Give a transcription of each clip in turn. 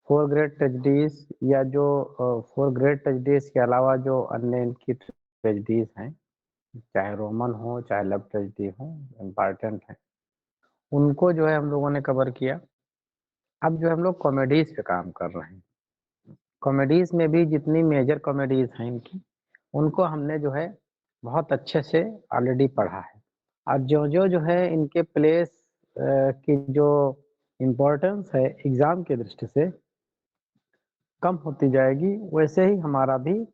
Four great tragedies या जो four great tragedies के अलावा जो अन्य इनकी ट्रेजेडीज हैं, चाहे रोमन हो चाहे लव ट्रेजेडी हो, इम्पॉर्टेंट है, उनको जो है हम लोगों ने कवर किया। अब जो हम लोग कॉमेडीज पे काम कर रहे हैं, कॉमेडीज में भी जितनी मेजर कॉमेडीज हैं इनकी, उनको हमने जो है बहुत अच्छे से ऑलरेडी पढ़ा है। और जो है इनके प्लेस की जो इम्पोर्टेंस है एग्जाम की दृष्टि से कम होती जाएगी, वैसे ही हमारा भी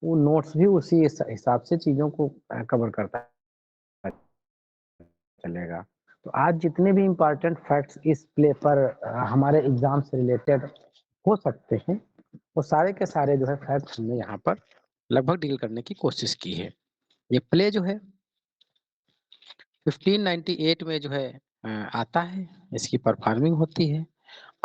वो नोट्स भी उसी हिसाब से चीज़ों को कवर करता चलेगा। तो आज जितने भी इम्पोर्टेंट फैक्ट्स इस प्ले पर हमारे एग्जाम से रिलेटेड हो सकते हैं, वो सारे के सारे जो है फैक्ट्स हमने यहाँ पर लगभग डील करने की कोशिश की है। ये प्ले जो है 1598 में जो है आता है, इसकी परफॉर्मिंग होती है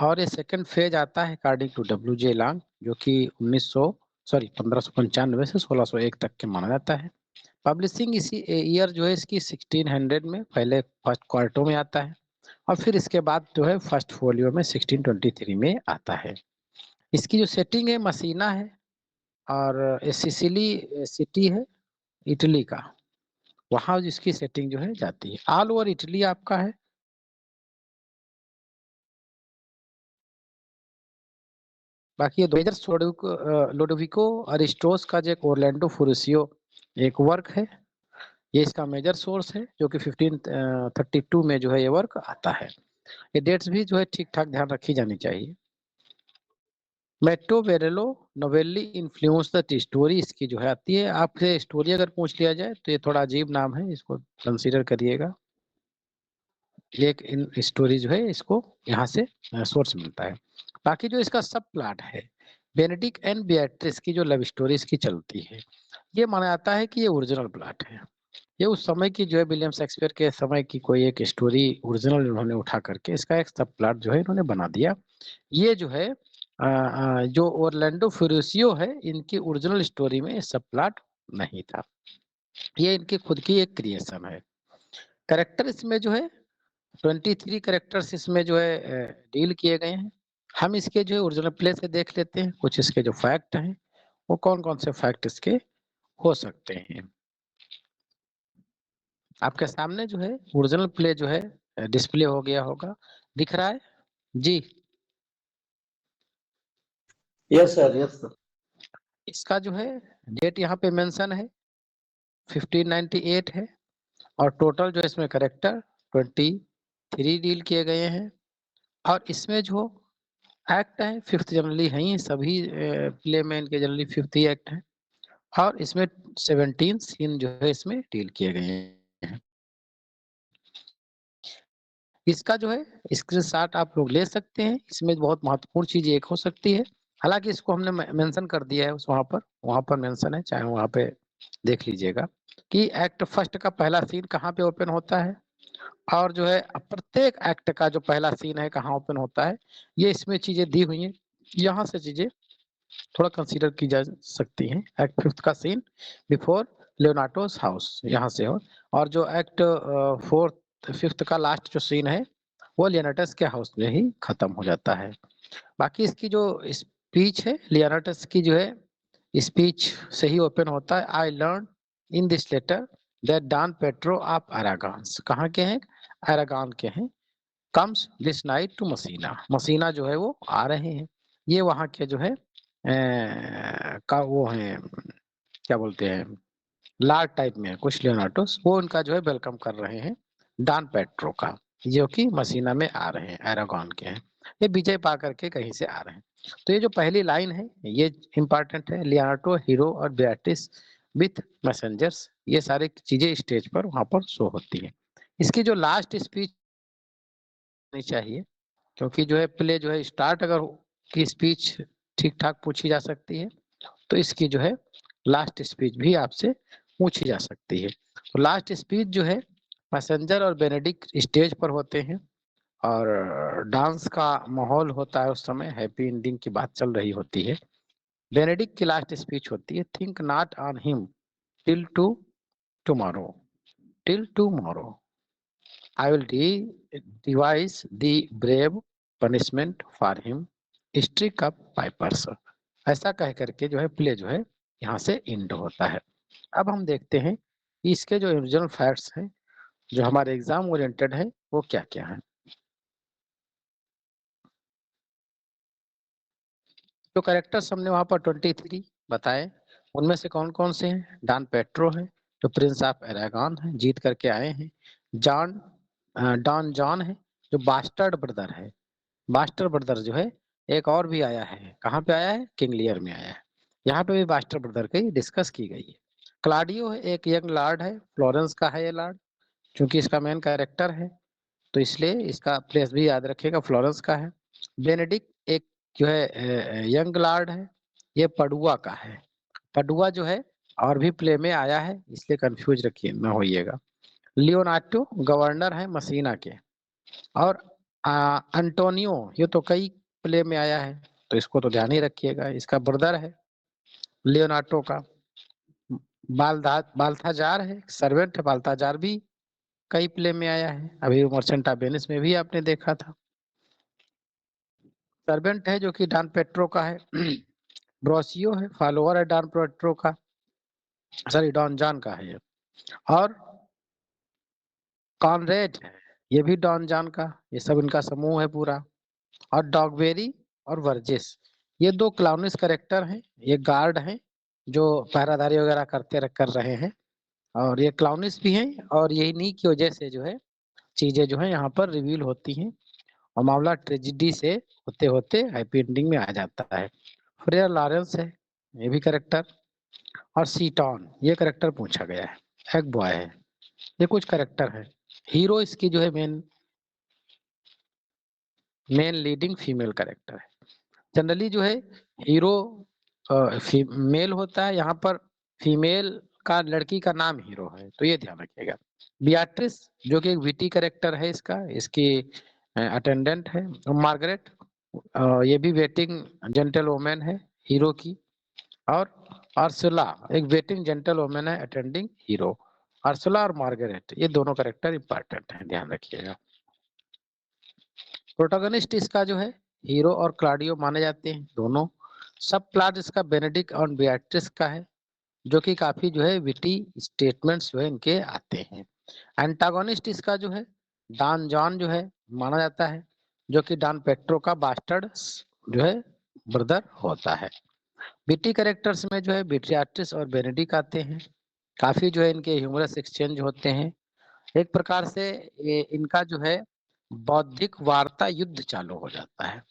और ये सेकंड फेज आता है अकॉर्डिंग टू डब्ल्यू.जे. लॉन्ग, जो कि 1595 से 1601 तक के माना जाता है। पब्लिशिंग इसी ईयर जो है इसकी 1600 में पहले फर्स्ट क्वार्टर में आता है और फिर इसके बाद जो है फर्स्ट फोलियो में 1623 में आता है। इसकी जो सेटिंग है मसीना है और सिसिली सिटी है इटली का, वहाँ जिसकी सेटिंग जो है जाती है। ऑल ओवर इटली आपका है। बाकी ये लोडोविको अरिस्टोस का जो एक ओरलैंडो फुरुसियो एक वर्क है, ये इसका मेजर सोर्स है जो कि 1532 में जो है ये वर्क आता है। ये डेट्स भी जो है ठीक ठाक ध्यान रखी जानी चाहिए। मेट्रो वेरेलो नोवेली इन्फ्लुएंस द स्टोरी इसकी जो है आती है। आपसे स्टोरी अगर पूछ लिया जाए तो ये थोड़ा अजीब नाम है, इसको कंसीडर करिएगा। एक इन स्टोरी जो है इसको यहाँ से सोर्स मिलता है। बाकी जो इसका सब प्लॉट है, बेनेडिक्ट एंड बेatrice की जो लव स्टोरी इसकी चलती है, ये माना जाता है कि ये ओरिजिनल प्लॉट है। ये उस समय की जो है विलियम शेक्सपियर के समय की कोई एक स्टोरी ओरिजिनल उन्होंने उठा करके इसका एक सब प्लॉट जो है इन्होंने बना दिया। ये जो है जो ओरलैंडो फ्यूरिसियो है, इनकी ओरिजिनल स्टोरी में सब प्लॉट नहीं था, ये इनकी खुद की एक क्रिएशन है। कैरेक्टर इसमें जो है 23 कैरेक्टर्स इसमें जो है डील किए गए हैं। हम इसके जो है ओरिजिनल प्ले से देख लेते हैं कुछ इसके जो फैक्ट हैं, वो कौन कौन से फैक्ट इसके हो सकते हैं। आपके सामने जो है ओरिजिनल प्ले जो है डिस्प्ले हो गया होगा, दिख रहा है जी? Yes sir, yes sir. इसका जो है डेट यहाँ पे मेंशन है 1598 है और टोटल जो इसमें कैरेक्टर 23 डील किए गए हैं और इसमें जो एक्ट है 5th जनरली है ही, सभी प्ले में इनके जनरली 5th ही एक्ट है और इसमें 17 सीन जो है इसमें डील किए गए हैं। इसका जो है स्क्रीनशॉट आप लोग ले सकते हैं। इसमें बहुत महत्वपूर्ण चीज एक हो सकती है, हालांकि इसको हमने मेंशन कर दिया है उस वहां पर मेंशन है, चाहे वहां पे देख लीजिएगा कि एक्ट फर्स्ट का पहला सीन कहाँ पे ओपन होता है और जो है प्रत्येक एक्ट का जो पहला सीन है कहाँ ओपन होता है, ये इसमें चीजें दी हुई हैं। यहाँ से चीजें थोड़ा कंसीडर की जा सकती हैं। एक्ट 5th का सीन बिफोर लियोनार्डोस हाउस यहाँ से हो, और जो एक्ट 4th 5th का लास्ट जो सीन है वो लियोनार्डस के हाउस में ही खत्म हो जाता है। बाकी इसकी जो स्पीच है लियोनार्डस की जो है स्पीच से ही ओपन होता है। I learn in this letter that Don Pedro of Aragons, कहाँ के हैं? अरागॉन के हैं। Comes this night to Messina, Messina जो है वो आ रहे हैं। ये वहाँ के जो है का वो है, क्या बोलते हैं, लार्ड टाइप में है कुछ लियोनार्डोस, वो उनका जो है वेलकम कर रहे हैं डॉन पेड्रो का, जो कि मसीना में आ रहे हैं, अरागॉन के हैं। ये विजय पा करके कहीं से आ रहे हैं। तो ये जो पहली लाइन है ये इंपॉर्टेंट है, लियोनार्डो हीरो और बेatrice विथ मैसेंजर्स, ये सारी चीजें स्टेज पर वहां पर शो होती है। इसकी जो लास्ट स्पीच नहीं चाहिए, क्योंकि जो है प्ले जो है स्टार्ट अगर की स्पीच ठीक ठाक पूछी जा सकती है तो इसकी जो है लास्ट स्पीच भी आपसे पूछी जा सकती है। तो लास्ट स्पीच जो है मैसेंजर और बेनेडिक्ट स्टेज पर होते हैं और डांस का माहौल होता है, उस समय हैप्पी एंडिंग की बात चल रही होती है। बेनेडिक्ट की लास्ट स्पीच होती है, think not on him till tomorrow, till tomorrow I will devise the brave punishment for him strike of pipers. ऐसा कह करके जो है प्ले जो है यहाँ से एंड होता है। अब हम देखते हैं इसके जो ओरिजिनल फैक्ट्स हैं जो हमारे एग्जाम ओरिएंटेड है वो क्या क्या है। जो कैरेक्टर्स हमने वहां पर 23 बताए, उनमें से कौन कौन से हैं? डॉन पेट्रो है जो प्रिंस ऑफ एरागॉन है, जीत करके आए हैं। जॉन डॉन जॉन है जो बास्टर्ड ब्रदर है। बास्टर्ड ब्रदर जो है एक और भी आया है, कहाँ पे आया है? किंग लियर में आया है। यहाँ पे भी बास्टर्ड ब्रदर की डिस्कस की गई है। क्लाडियो है एक यंग लॉर्ड है, फ्लोरेंस का है ये लॉर्ड, क्योंकि इसका मेन कैरेक्टर है तो इसलिए इसका प्लेस भी याद रखिएगा, फ्लोरेंस का है। बेनेडिक्ट एक जो है यंग लॉर्ड है, ये पडुआ का है। पडुआ जो है और भी प्ले में आया है, इसलिए कंफ्यूज रखिए ना होइएगा। लियोनार्डो गवर्नर है मसीना के। और अंटोनियो ये तो कई प्ले में आया है तो इसको तो ध्यान ही रखिएगा, इसका ब्रदर है लियोनार्डो का। बाल्थाजार है, सर्वेंट है, बाल्थाजार भी कई प्ले में आया है, अभी मर्चेंट ऑफ वेनिस में भी आपने देखा था। सर्वेंट है जो कि डॉन पेट्रो का है। ब्रोसियो है फॉलोअर है डॉन पेट्रो का, सॉरी डॉन जॉन का है ये। और कॉनरेड है, ये भी डॉन जॉन का, ये सब इनका समूह है पूरा। और डॉगबेरी और वर्जिस, ये दो क्लाउनिस कैरेक्टर हैं, ये गार्ड हैं जो पहरादारी वगैरह कर रहे हैं, और ये क्लाउनिस भी हैं, और यही की वजह से जो है चीजें जो है यहाँ पर रिवील होती हैं और मामला ट्रेजिडी से होते होते हैप्पी एंडिंग में आ जाता है। फ्रेयर लॉरेंस है ये भी कैरेक्टर, और सीटॉन ये कैरेक्टर पूछा गया है, एक बॉय है। ये कुछ कैरेक्टर है। हीरो इसकी जो है मेन लीडिंग फीमेल कैरेक्टर है। जनरली जो है हीरो मेल होता है, यहाँ पर फीमेल का लड़की का नाम हीरो है, तो ये ध्यान रखिएगा। बियाट्रिस जो कि एक विटी कैरेक्टर है इसका, इसकी अटेंडेंट है। मार्गरेट ये भी वेटिंग जेंटल वोमेन है हीरो की। और अर्सुला एक वेटिंग जेंटल वोमेन है अटेंडिंग हीरो। अर्सुला और मार्गरेट ये दोनों कैरेक्टर इंपॉर्टेंट हैं, ध्यान रखिएगा। प्रोटोगनिस्ट इसका जो है हीरो और क्लाडियो माने जाते हैं दोनों। सब प्लॉट इसका बेनेडिक्ट और बियाट्रिस का है, जो कि काफी जो है विटी स्टेटमेंट्स जो है इनके आते हैं। एंटागोनिस्ट इसका जो है डॉन जॉन जो है माना जाता है, जो कि डॉन पेट्रो का बास्टर्ड जो है ब्रदर होता है। विटी कैरेक्टर्स में जो है बियाट्रिस और बेनेडिक्ट आते हैं, काफी जो है इनके ह्यूमरस एक्सचेंज होते हैं। एक प्रकार से इनका जो है बौद्धिक वार्ता युद्ध चालू हो जाता है।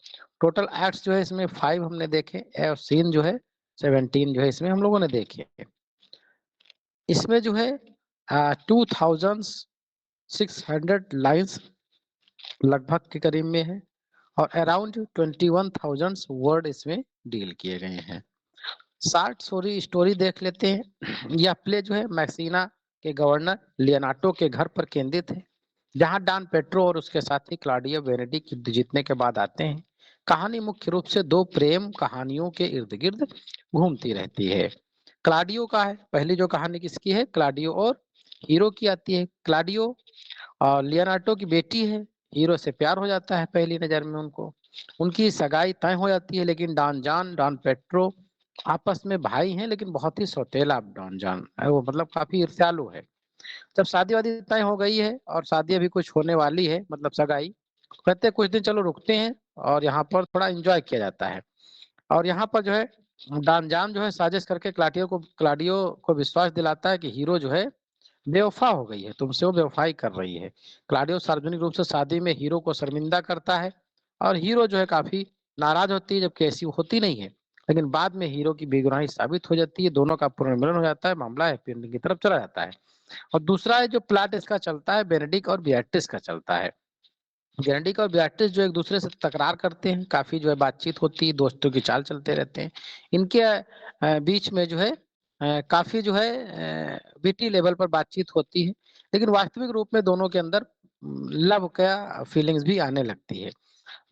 टोटल एक्ट्स जो है इसमें 5 हमने देखे, और सीन जो है 17 जो है इसमें हम लोगों ने देखे। इसमें जो है 2600 लाइन्स लगभग के करीब में है, और अराउंड 21,000 वर्ड इसमें डील किए गए हैं। शॉर्ट स्टोरी देख लेते हैं। यह प्ले जो है मैक्सिना के गवर्नर लियोनार्डो के घर पर केंद्रित है, जहां डॉन पेट्रो और उसके साथी क्लाउडियो बेनेडिक्ट युद्ध जीतने के बाद आते हैं। कहानी मुख्य रूप से दो प्रेम कहानियों के इर्द गिर्द घूमती रहती है। क्लाउडियो का है, पहली जो कहानी किसकी है? क्लाउडियो और हीरो की आती है। क्लाउडियो और लियोनार्डो की बेटी है, हीरो से प्यार हो जाता है पहली नजर में उनको, उनकी सगाई तय हो जाती है। लेकिन डॉन पेट्रो आपस में भाई हैं, लेकिन बहुत ही सौतेला डॉन जॉन है, वो मतलब काफी ईर्ष्यालु है। जब शादी वादी तय हो गई है और शादी अभी कुछ होने वाली है, मतलब सगाई, कहते हैं कुछ दिन चलो रुकते हैं और यहाँ पर थोड़ा एंजॉय किया जाता है। और यहाँ पर जो है डॉन जॉन जो है साजिश करके क्लाडियो को विश्वास दिलाता है कि हीरो जो है बेवफा हो गई है, तुमसे वो बेवफाई कर रही है। क्लाडियो सार्वजनिक रूप से शादी में हीरो को शर्मिंदा करता है, और हीरो जो है काफी नाराज होती है, जबकि ऐसी होती नहीं है। लेकिन बाद में हीरो की बेगुनाही साबित हो जाती है, दोनों का पुनर्मिलन हो जाता है, मामला हैप्पी एंडिंग की तरफ चला जाता है। और दूसरा है जो प्लॉट इसका चलता है बेनेडिक्ट और बियाट्रिस का चलता है। बेनेडिक्ट और बियाट्रिस जो एक दूसरे से तकरार करते हैं, काफी जो है बातचीत होती है, दोस्तों की चाल चलते रहते हैं। इनके बीच में जो है काफी जो है बीटी लेवल पर बातचीत होती है, लेकिन वास्तविक रूप में दोनों के अंदर लव का फीलिंग्स भी आने लगती है।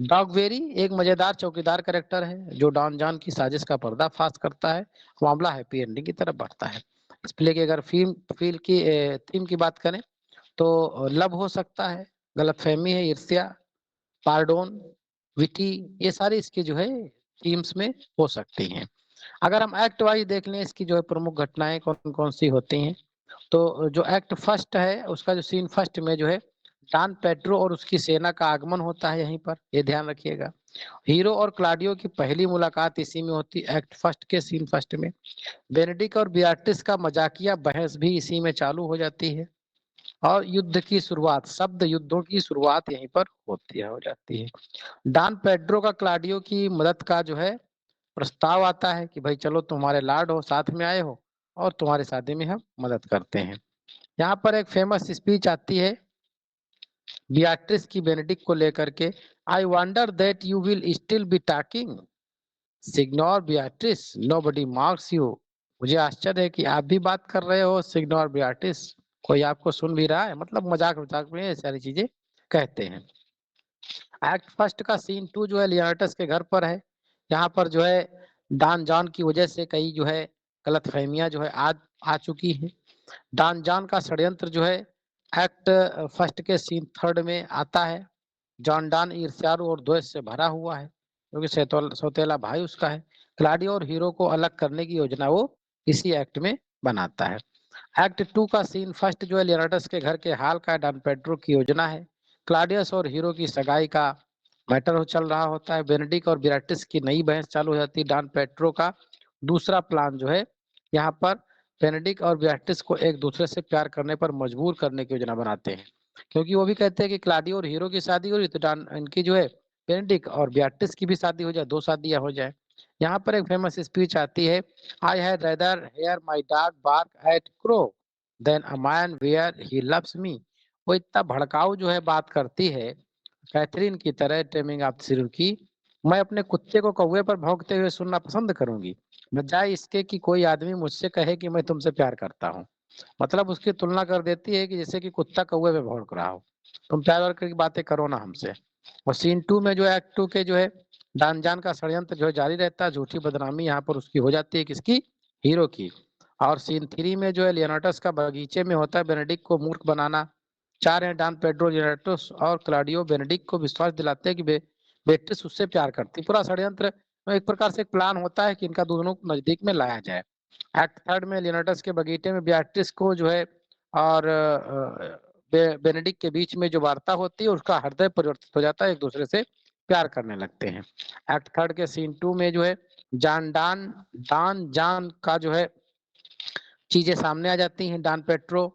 डॉगबेरी एक मजेदार चौकीदार कैरेक्टर है जो डॉन जॉन की साजिश का पर्दाफाश करता है, मामला हैप्पी एंडिंग की तरफ बढ़ता है। इस प्ले की अगर थीम की बात करें तो लव हो सकता है, गलतफहमी है, ईर्ष्या, पार्डोन, विटी, ये सारी इसकी जो है थीम्स में हो सकती हैं। अगर हम एक्ट वाइज देख लें इसकी जो है प्रमुख घटनाएं कौन कौन सी होती हैं, तो जो एक्ट फर्स्ट है उसका जो सीन फर्स्ट में जो है डॉन पेड्रो और उसकी सेना का आगमन होता है यहीं पर, ये ध्यान रखिएगा। हीरो और क्लाडियो की पहली मुलाकात इसी में होती है, एक्ट फर्स्ट के सीन फर्स्ट में। बेनेडिक्ट और बियाट्रिस का मजाकिया बहस भी इसी में चालू हो जाती है। और युद्ध की शुरुआत, शब्द युद्धों की शुरुआत यहीं पर होती है, हो जाती है। डॉन पेड्रो का क्लाडियो की मदद का जो है प्रस्ताव आता है कि भाई चलो तुम्हारे लाड हो, साथ में आए हो और तुम्हारी शादी में हम मदद करते हैं। यहाँ पर एक फेमस स्पीच आती है बियाट्रिस की बेनेडिक्ट को लेकर के, I wonder that you will still be talking signior Beatrice, nobody marks you. मुझे आश्चर्य है कि आप भी बात कर रहे हो सिग्नोर बियाट्रिस, कोई आपको सुन भी रहा है, मतलब मजाक मजाक में ये सारी चीजें कहते हैं। एक्ट फर्स्ट का सीन टू जो है लियोनार्डस के घर पर है। यहाँ पर जो है डॉन जॉन की वजह से कई जो है गलतफहमियां जो है आज आ चुकी हैं। डॉन जॉन का षड्यंत्र जो है एक्ट फर्स्ट के सीन थर्ड में आता है। जॉन डॉन ईर्ष्यालु और द्वेष से भरा हुआ है क्योंकि सौतेला भाई उसका है। क्लाडियो और हीरो को अलग करने की योजना वो इसी एक्ट में बनाता है। एक्ट टू का सीन फर्स्ट जो है लियोनार्डस के घर के हाल का डॉन पेड्रो की योजना है। क्लाडियस और हीरो की सगाई का मैटर चल रहा होता है। बेनेडिक्ट और बियाट्रिस की नई बहस चालू हो जाती है। डॉन पेड्रो का दूसरा प्लान जो है यहाँ पर बेनेडिक्ट और बियाट्रिस को एक दूसरे से प्यार करने पर मजबूर करने की योजना बनाते हैं, क्योंकि वो भी कहते हैं कि क्लाडियो और हीरो की शादी हो रही तो डॉन इनकी जो है बेनेडिक्ट और बियाट्रिस की भी शादी हो जाए, दो शादियां हो जाए। यहाँ पर एक फेमस स्पीच आती है, I had rather hear my dog bark at crow than a man where he loves me. वो इतना भड़काऊ जो है बात करती है कैथरीन की तरह टेमिंग ऑफ थ्रिल की, मैं अपने कुत्ते को कौवे पर भौंकते हुए सुनना पसंद करूंगी बजाय इसके कि कोई आदमी मुझसे कहे कि मैं तुमसे प्यार करता हूँ। मतलब उसकी तुलना कर देती है कि जैसे कि कुत्ता कौवे पे भौंक रहा हो, तुम प्यार व्यार की बातें करो ना हमसे। और सीन टू में जो है एक्ट टू के जो है डान जान का षड्यंत्र जो है जारी रहता है, झूठी बदनामी यहाँ पर उसकी हो जाती है, किसकी, हीरो की। और सीन थ्री में जो है लियोनार्डस का बगीचे में होता है बेनेडिक्ट को मूर्ख बनाना। चार हैं डॉन पेड्रो, लियोनार्डस और क्लाडियो बेनेडिक्ट को विश्वास दिलाते हैं कि बेट्रिस उससे प्यार करती। पूरा षड्यंत्र एक प्रकार से एक प्लान होता है कि इनका दोनों को नजदीक में लाया जाए। एक्ट थर्ड में लियोनार्डस के बगीचे में बियाट्रिस को जो है और बेनेडिक्ट के बीच में जो वार्ता होती है उसका हृदय परिवर्तित हो जाता है, एक दूसरे से प्यार करने लगते हैं। एक्ट थर्ड के सीन टू में जो है जान डान डान जान का जो है चीजें सामने आ जाती हैं। डॉन पेट्रो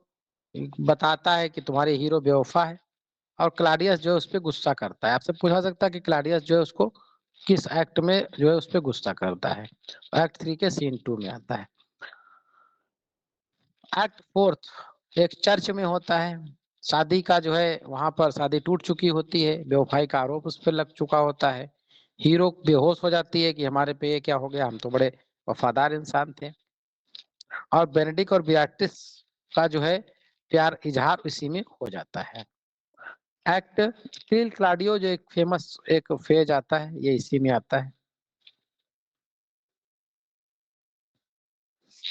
बताता है कि तुम्हारे हीरो बेवफा है और क्लाडियस जो है उस पर गुस्सा करता है। आपसे पूछा सकता है कि क्लाडियस जो है उसको किस एक्ट में जो है उस पर गुस्सा करता है। एक्ट थ्री के सीन टू में आता है। एक्ट फोर्थ एक चर्च में होता है। शादी का जो है वहां पर शादी टूट चुकी होती है, बेवफाई का आरोप उस पर लग चुका होता है। हीरो बेहोश हो जाती है कि हमारे पे ये क्या हो गया, हम तो बड़े वफादार इंसान थे। और बेनेडिक्ट और बियाट्रिस का जो है प्यार इजहार इसी में हो जाता है। एक्ट फिल क्लाडियो जो एक फेमस एक फेज आता है, ये इसी में आता है।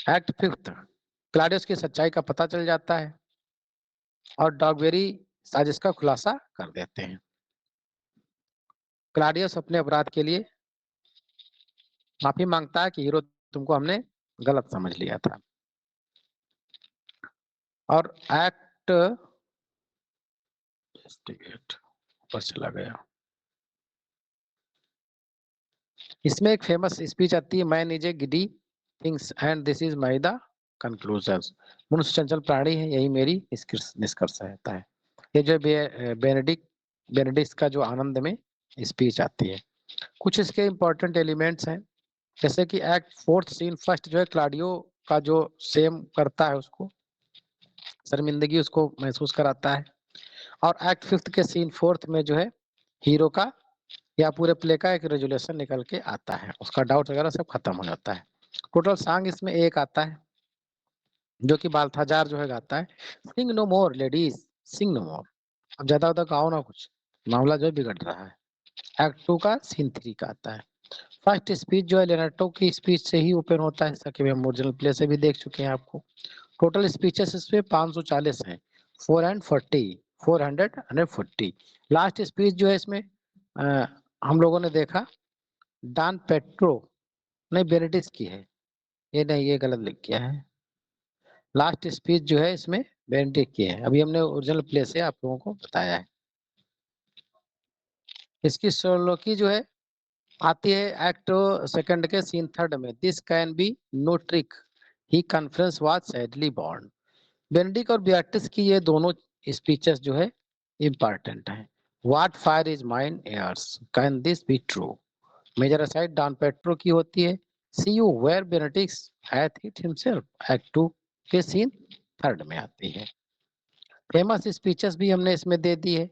एक्ट फिफ्थ क्लाडियस की सच्चाई का पता चल जाता है और डॉगबेरी साजिश का खुलासा कर देते हैं। क्लाडियस अपने अपराध के लिए माफी मांगता है कि हीरो तुमको हमने गलत समझ लिया था। और एक्ट ऊपर चला गया, इसमें एक फेमस स्पीच आती है, man is a giddy things and this is my the conclusion. मनुष्य चंचल प्राणी है, यही मेरी निष्कर्ष रहता है। ये जो बेनेडिक्ट का जो आनंद में स्पीच आती है। कुछ इसके इंपॉर्टेंट एलिमेंट्स हैं, जैसे कि एक्ट फोर्थ सीन फर्स्ट जो है क्लाडियो का जो सेम करता है उसको शर्मिंदगी उसको महसूस कराता है। और एक्ट फिफ्थ के सीन फोर्थ में जो है हीरो का या पूरे प्ले का एक रेजुलेशन निकल के आता है, उसका डाउट वगैरह सब खत्म हो जाता है। टोटल सॉन्ग इसमें एक आता है जो कि बाल्थाजार जो है गाता है, सिंग नो मोर लेडीज सिंग नो मोर। अब ज्यादा उदा गाओ ना, कुछ मामला जो है बिगड़ रहा है। एक्ट टू का सीन थ्री का आता है। फर्स्ट स्पीच जो है लेनार्डो की स्पीच से ही ओपन होता है, जैसा कि हम ओरिजिनल प्ले से भी देख चुके हैं आपको। टोटल स्पीचेस इसमें 540 हैं, 440 440। लास्ट स्पीच जो है इसमें हम लोगों ने देखा डॉन पेट्रो नहीं बेनेडिक्ट की है, ये नहीं, ये गलत लिख किया है। लास्ट स्पीच जो है इसमें बेनेडिक्ट की है। अभी हमने ओरिजिनल प्ले से आप लोगों को बताया है। इसकी सोलोकी जो है आती है एक्ट सेकंड के सीन थर्ड में। This can be no trick, he conference was sadly born. Benedict और बियाट्रिस की ये दोनों स्पीचेस जो है इम्पोर्टेंट है। What fire is mine ears, can this be true. Major aside Don Pedro की होती है। See you where Benedict hath it himself, act 2 के सीन थर्ड में आती है। फेमस स्पीचेस भी हमने इसमें दे दी है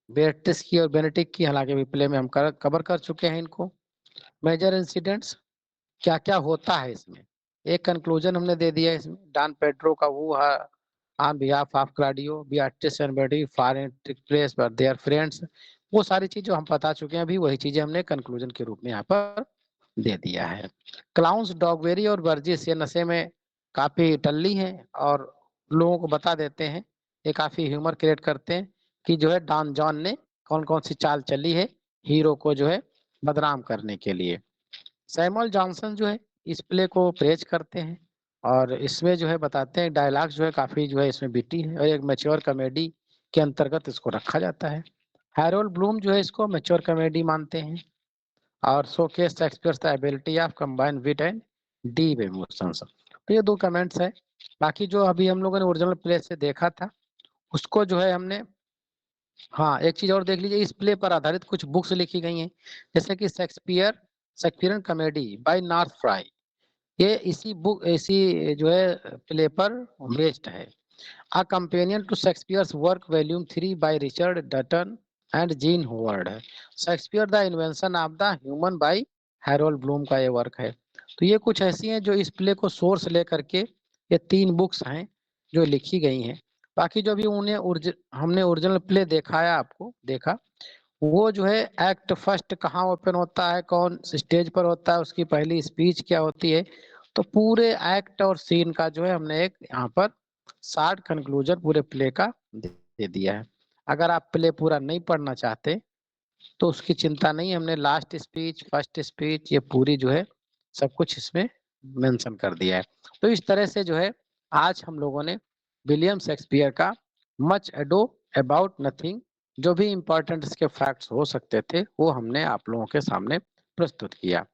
बेनेडिक्ट की और बेनेडिक्ट की, हालांकि भी प्ले में हम कवर कर चुके हैं इनको। मेजर इंसिडेंट्स क्या क्या होता है इसमें, एक कंक्लूजन हमने दे दिया है इसमें। डॉन पेड्रो का वो on behalf of Claudio, Beatrice and Benedict foreign took place but their friends, वो सारी चीजें जो हम बता चुके हैं अभी, वही चीजें हमने कंक्लूजन के रूप में यहाँ पर दे दिया है। क्लाउन्स डॉगवेरी और वर्जिस ये नशे में काफी टल्ली हैं और लोगों को बता देते हैं, ये काफी ह्यूमर क्रिएट करते हैं कि जो है डॉन जॉन ने कौन कौन सी चाल चली है हीरो को जो है बदनाम करने के लिए। सैमुअल जॉनसन जो है इस प्ले को प्रेज करते हैं और इसमें जो है बताते हैं डायलॉग्स जो है काफी जो है इसमें बिटी है और एक मैच्योर कॉमेडी के अंतर्गत इसको रखा जाता है। हैरोल्ड ब्लूम जो है इसको मैच्योर कॉमेडी मानते हैं और showcase Shakespeare's the ability of combine wit and deep emotions. तो ये दो कमेंट्स है। बाकी जो अभी हम लोगों ने ओरिजिनल प्ले से देखा था उसको जो है हमने, हाँ एक चीज और देख लीजिए, इस प्ले पर आधारित कुछ बुक्स लिखी गई हैं जैसे कि Shakespearean comedy bye north fry, ये इसी जो है प्ले पर बेस्ड है। A companion to Shakespeare's work, Volume 3 by Richard Dutton and Jean Howard है। Shakespeare the invention of the human bye Harold Bloom का ये वर्क है। तो ये कुछ ऐसी हैं जो इस प्ले को सोर्स लेकर के ये 3 बुक्स हैं जो लिखी गई हैं। बाकी जो भी हमने ओरिजिनल प्ले दिखाया आपको देखा, वो जो है एक्ट फर्स्ट कहाँ ओपन होता है, कौन स्टेज पर होता है, उसकी पहली स्पीच क्या होती है, तो पूरे एक्ट और सीन का जो है हमने एक यहाँ पर शार्ट कंक्लूजन पूरे प्ले का दे दिया है। अगर आप प्ले पूरा नहीं पढ़ना चाहते तो उसकी चिंता नहीं, हमने लास्ट स्पीच फर्स्ट स्पीच ये पूरी जो है सब कुछ इसमें मेंशन कर दिया है। तो इस तरह से जो है आज हम लोगों ने विलियम शेक्सपियर का मच एडो अबाउट नथिंग, जो भी इम्पोर्टेंट इसके फैक्ट्स हो सकते थे वो हमने आप लोगों के सामने प्रस्तुत किया।